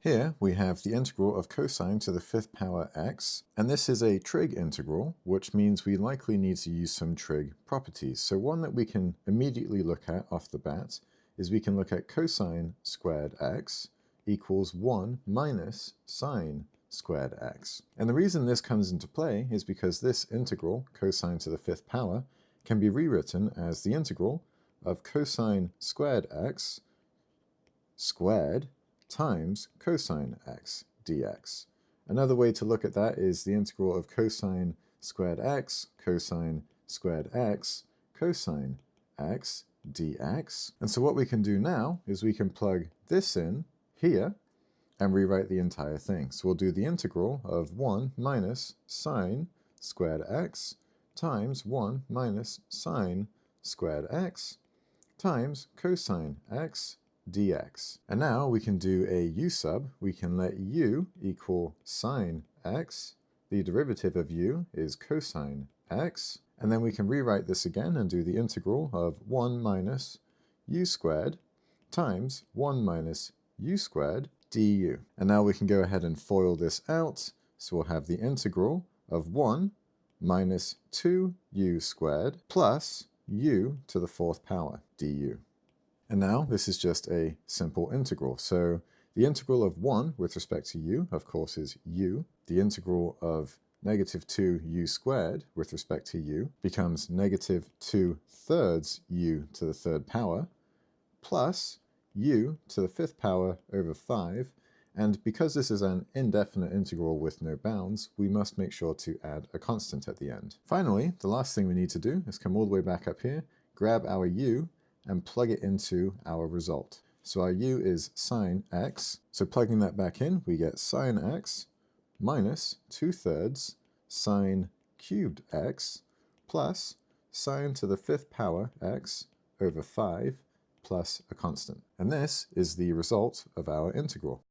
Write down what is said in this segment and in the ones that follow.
Here we have the integral of cosine to the fifth power x, and this is a trig integral, which means we likely need to use some trig properties. So one that we can immediately look at off the bat is we can look at cosine squared x equals 1 minus sine squared x. And the reason this comes into play is because this integral, cosine to the fifth power, can be rewritten as the integral of cosine squared x squared times cosine x dx. Another way to look at that is the integral of cosine squared x cosine squared x cosine x dx. And so what we can do now is we can plug this in here and rewrite the entire thing. So we'll do the integral of 1 minus sine squared x times 1 minus sine squared x times cosine x dx. And now we can do a u-sub. We can let u equal sine x. The derivative of u is cosine x. And then we can rewrite this again and do the integral of 1 minus u squared times 1 minus u squared du. And now we can go ahead and FOIL this out. So we'll have the integral of 1 minus 2u squared plus u to the fourth power du. And now this is just a simple integral. So the integral of 1 with respect to u, of course, is u. The integral of negative 2u squared with respect to u becomes negative 2/3 u to the third power plus u to the fifth power over 5. And because this is an indefinite integral with no bounds, we must make sure to add a constant at the end. Finally, the last thing we need to do is come all the way back up here, grab our u, and plug it into our result. So our u is sine x. So plugging that back in, we get sine x minus 2/3 sine cubed x plus sine to the fifth power x over 5 plus a constant. And this is the result of our integral.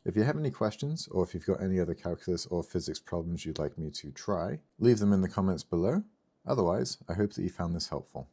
If you have any questions, or if you've got any other calculus or physics problems you'd like me to try, leave them in the comments below. Otherwise, I hope that you found this helpful.